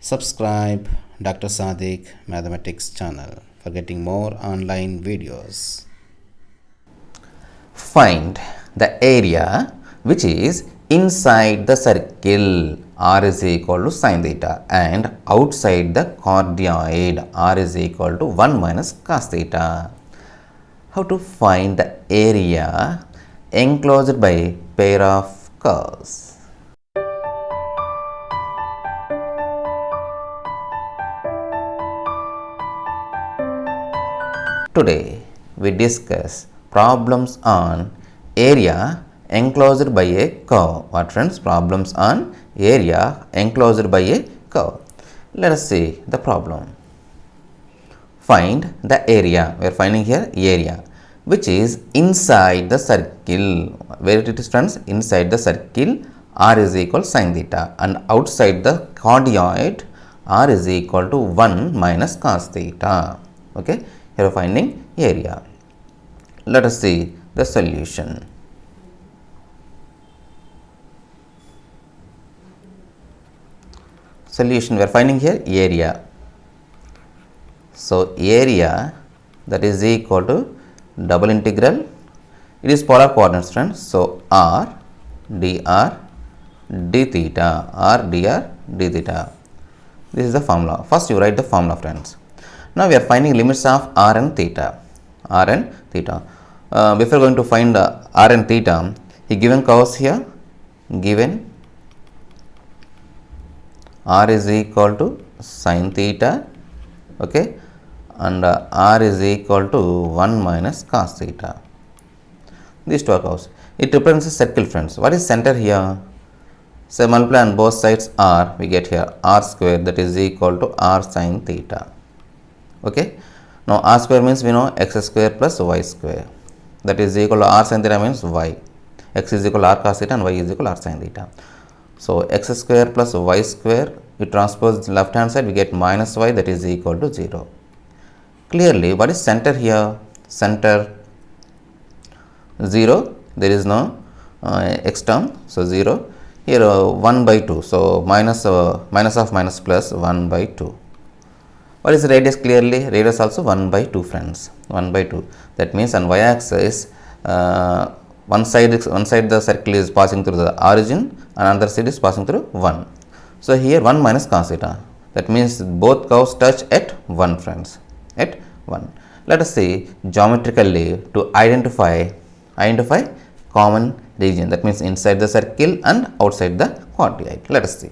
Subscribe Dr. Sadik Mathematics channel for getting more online videos. Find the area which is inside the circle r is equal to sin theta and outside the cardioid r is equal to 1 minus cos theta. How to find the area enclosed by pair of curves? Today we discuss problems on area enclosed by a curve. What friends? Problems on area enclosed by a curve. Let us see the problem. Find the area. We are finding here area which is inside the circle. Where it is, friends? Inside the circle r is equal sin theta and outside the cardioid r is equal to 1 minus cos theta. Okay. Here we are finding area. Let us see the solution. Solution, we are finding here area. So, area that is equal to double integral, it is polar coordinates, friends. So, r dr d theta, r dr d theta. This is the formula. First you write the formula, friends. Now we are finding limits of r and theta. R and theta. Before going to find r and theta, he given curves here. Given r is equal to sin theta, okay, and r is equal to 1 minus cos theta. These two are curves. It represents a circle, friends. What is center here? So multiply on both sides r, we get here r square, that is equal to r sin theta. Okay. Now r square means we know x square plus y square, that is equal to r sin theta means y. X is equal to r cos theta and y is equal to r sin theta. So x square plus y square, we transpose left hand side, we get minus y, that is equal to 0. Clearly, what is center here? Center 0, there is no x term, so 0. Here 1 by 2, so minus of minus plus 1 by 2. What is the radius? Clearly, radius also 1 by 2, friends. 1 by 2. That means on y axis, one side the circle is passing through the origin, and another side is passing through 1. So here 1 minus cos theta. That means both curves touch at 1, friends. At 1. Let us see geometrically to identify common region. That means inside the circle and outside the cardioid. Let us see.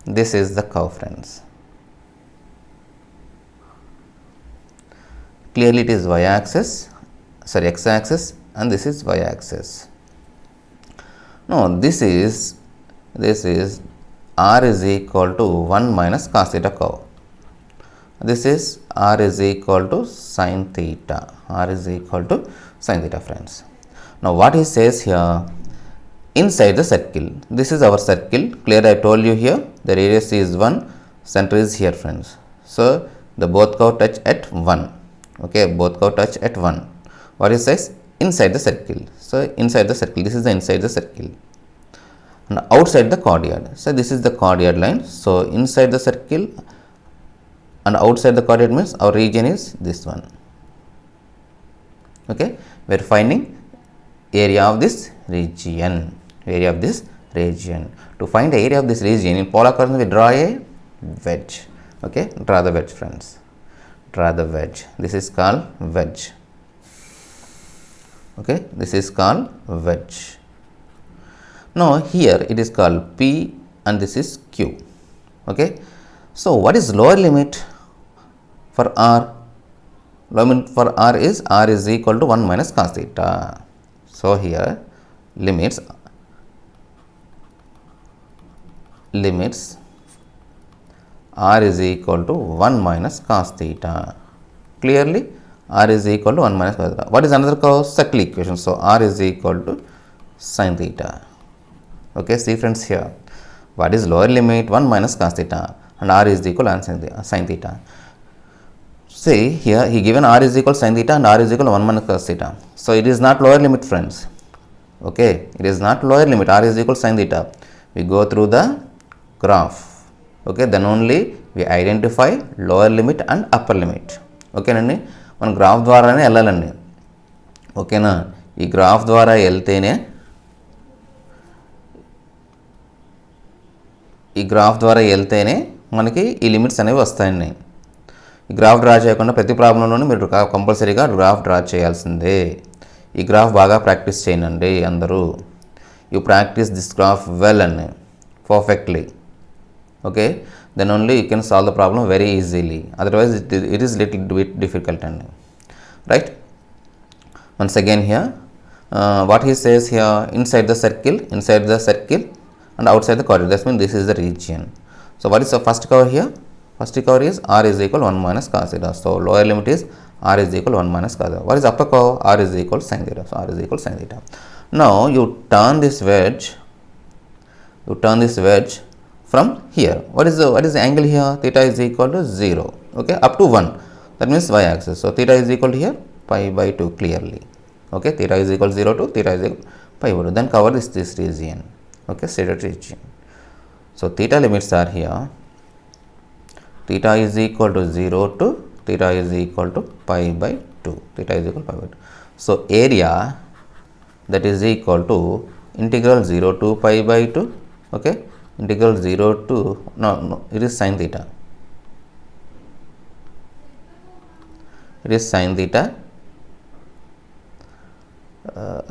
This is the curve, friends. Clearly it is y axis, sorry, x axis, and this is y axis. No, this is r is equal to 1 minus cos theta curve. This is r is equal to sin theta. R is equal to sin theta, friends. Now what he says here, inside the circle, this is our circle. Clear, I told you here the radius is 1, center is here, friends. So the both curve touch at 1. Okay, both curve touch at 1. What is says? Inside the circle. So inside the circle, this is the inside the circle. And outside the cardioid. So this is the cardioid line. So inside the circle and outside the cardioid means our region is this one. Okay, we are finding area of this region. Area of this region. To find the area of this region in polar coordinates, we draw a wedge. Okay, draw the wedge, friends. Draw the wedge. This is called wedge. Okay, this is called wedge. Now here it is called P and this is Q. Okay, so what is lower limit for R? Lower limit for R is equal to 1 minus cos theta. So here limits r is equal to 1 minus cos theta. Clearly r is equal to 1 minus cos theta. What is another curve? Circle equation. So r is equal to sin theta. Okay, see, friends, here what is lower limit? 1 minus cos theta and r is equal to sin theta. See here he given r is equal to sin theta and r is equal to 1 minus cos theta. So it is not lower limit, friends. Okay, it is not lower limit. R is equal to sin theta. We go through the graph, okay, then only we identify lower limit and upper limit. ఓకేనండి, మనం graph ద్వారానే వెళ్ళాలండి. ఓకేనా, ఈ graph ద్వారా వెళ్తేనే మనకి ఈ లిమిట్స్ అనేవి వస్తాయండి. ఈ గ్రాఫ్ డ్రా చేయకుండా ప్రతి ప్రాబ్లంలోనూ మీరు కంపల్సరీగా గ్రాఫ్ డ్రా చేయాల్సిందే. ఈ గ్రాఫ్ బాగా ప్రాక్టీస్ చేయండి అందరూ. You practice this graph well అండి, perfectly. Okay, then only you can solve the problem very easily, otherwise it is little bit difficult and right. Once again here what he says here, inside the circle and outside the corridor, that means this is the region. So what is the first cover here? First cover is r is equal 1 minus cos theta. So lower limit is r is equal 1 minus cos theta. What is upper cover? R is equal sin theta. So r is equal sin theta. Now you turn this wedge from here. What is the angle here? Theta is equal to 0, okay, up to 1, that means y axis. So theta is equal to here pi by 2 clearly. Okay, theta is equal to 0 to theta is equal pi by 2. Then cover this region, okay, shaded region. So theta limits are here. Theta is equal to 0 to theta is equal to pi by 2. Theta is equal to pi by 2. So area, that is equal to integral 0 to pi by 2, okay, integral 0 to no it is sin theta. It is sin theta.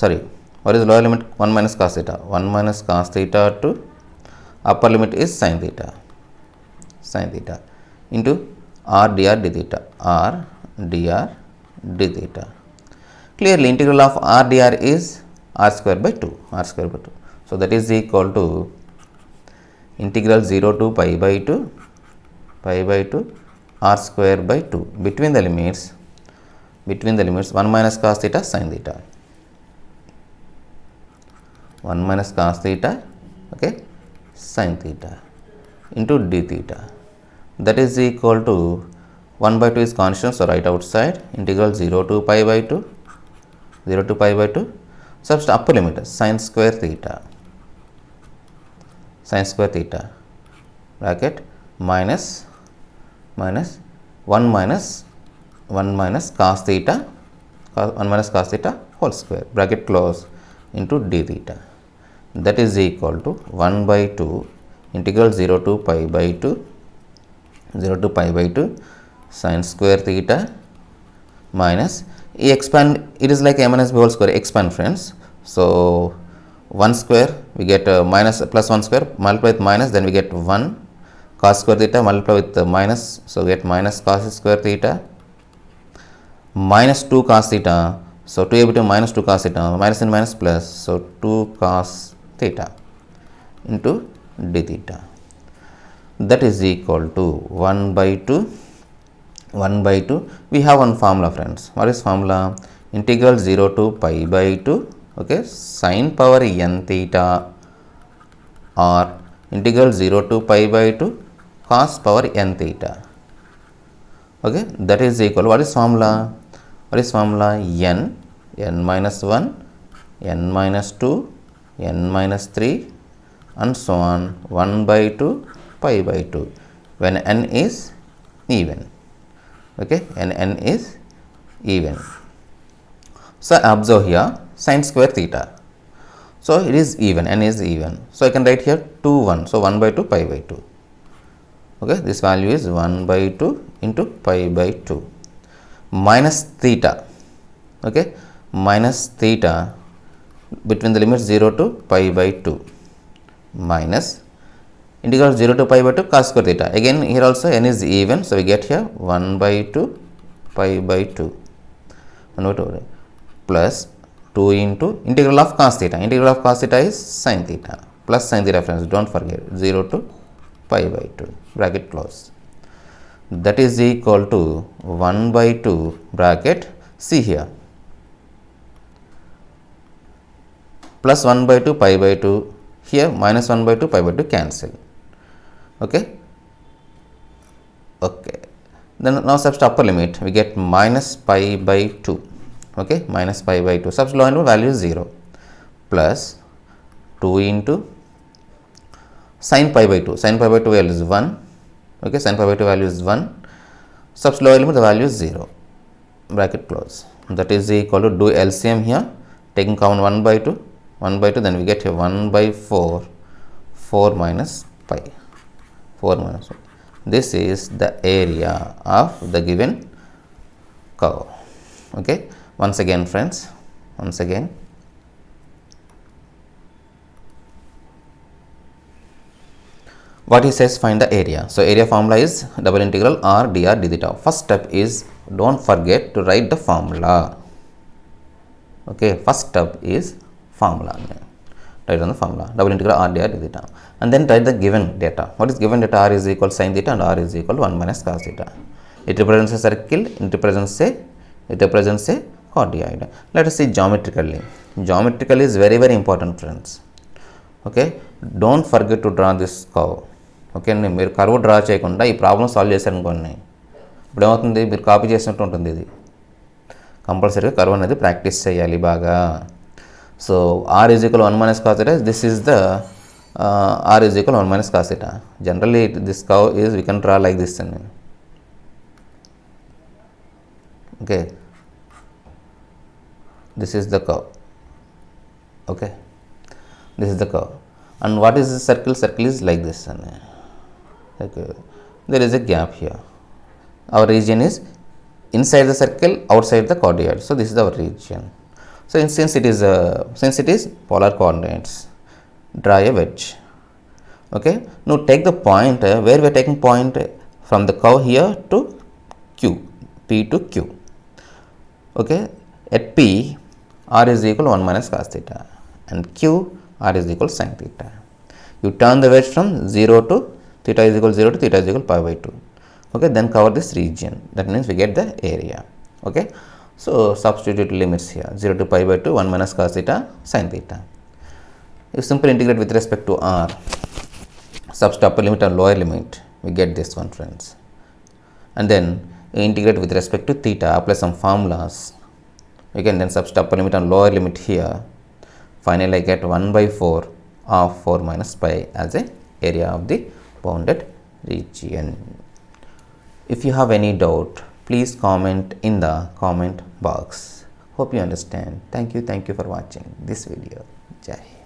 Sorry, what is lower limit? 1 minus cos theta. 1 minus cos theta to upper limit is sin theta. Sin theta into r dr d theta. R dr d theta. Clearly, integral of r dr is r square by 2. R square by 2. So that is equal to integral 0 to pi by 2 r square by 2. Between the limits 1 minus cos theta sin theta. 1 minus cos theta, okay, sin theta into d theta. That is equal to 1 by 2 is constant, so right outside integral 0 to pi by 2. Substitute upper limit sin square theta. Bracket minus 1 minus cos theta whole square, bracket close, into d theta. That is equal to 1 by 2 integral 0 to pi by 2 sin square theta minus expand, it is like m minus b whole square, expand friends. So 1 square we get minus plus 1 square, multiply with minus, then we get 1 cos square theta, multiply with minus, so we get minus cos square theta minus 2 cos theta. So 2 a to minus 2 cos theta, minus and minus plus, so 2 cos theta into d theta. That is equal to 1 by 2. We have one formula friends. What is formula? Integral 0 to pi by 2, okay, sin power n theta, or integral 0 to pi by 2 cos power n theta. Okay, that is equal, what is formula? n minus 1, n minus 2, n minus 3 and so on, 1 by 2 pi by 2 when n is even. Okay, n is even. So observe here sin square theta. So it is even, n is even. So I can write here 2 1. So 1 by 2 pi by 2. Okay, this value is 1 by 2 into pi by 2 minus theta. Okay, minus theta between the limits 0 to pi by 2 minus integral 0 to pi by 2 cos square theta. Again here also n is even, so we get here 1 by 2 pi by 2 plus 2 into integral of cos theta. Integral of cos theta is sin theta plus sin theta friends, don't forget, 0 to pi by 2, bracket close. That is equal to 1 by 2 bracket, see here, plus 1 by 2 pi by 2, here minus 1 by 2 pi by 2 cancel. Okay, then now substitute upper limit, we get minus pi by 2. Okay, minus pi by 2, substitute lower limit value is 0 plus 2 into sin pi by 2. Sin pi by 2 value is 1. Okay, sin pi by 2 value is 1. Subs lower limit, the value is 0. Bracket close. That is equal to do LCM here. Taking common 1 by 2. 1 by 2, then we get here 1 by 4. 4 minus pi. 4 minus pi. This is the area of the given curve. Okay. Once again, friends. Once again. What he says, find the area. So area formula is double integral r dr d theta. First step is, don't forget to write the formula. Okay, first step is formula. Write on the formula, double integral r dr d theta, and then write the given data. What is given data? R is equal to sin theta and r is equal to 1 minus cos theta. It represents a circle. It represents a chordoid. Let us see geometrically. Geometrically is very, very important, friends. Okay, don't forget to draw this curve. Okay అండి, మీరు curve draw చేయకుండా ఈ problem solve చేశారనుకోండి, ఇప్పుడు ఏమవుతుంది, మీరు copy చేసినట్టు ఉంటుంది. ఇది కంపల్సరీగా కర్వ్ అనేది ప్రాక్టీస్ చేయాలి బాగా. So r is equal to 1 minus cos theta. This is the r is equal to 1 minus cos theta. Generally this curve is, we can draw like this. Okay, this is the curve. Okay, this is the curve. And what is the circle? Circle is like this. Okay, there is a gap here. Our region is inside the circle, outside the chordoid. So this is our region. So since it is polar coordinates, draw a wedge. Okay, now take the point where we are taking point from the curve here to Q, P to Q. Okay, at P, r is equal to 1 minus cos theta, and Q, r is equal to sin theta. You turn the wedge from 0 to theta is equal to 0 to theta is equal to pi by 2. Okay, then cover this region. That means we get the area. Okay, so substitute limits here, 0 to pi by 2, 1 minus cos theta, sin theta. You simply integrate with respect to r, substitute upper limit and lower limit, we get this one, friends. And then you integrate with respect to theta, apply some formulas. You can then substitute upper limit and lower limit here. Finally, I get 1 by 4 of 4 minus pi as a area of the bounded region. If you have any doubt, please comment in the comment box. Hope you understand. Thank you for watching this video. Jai Hind.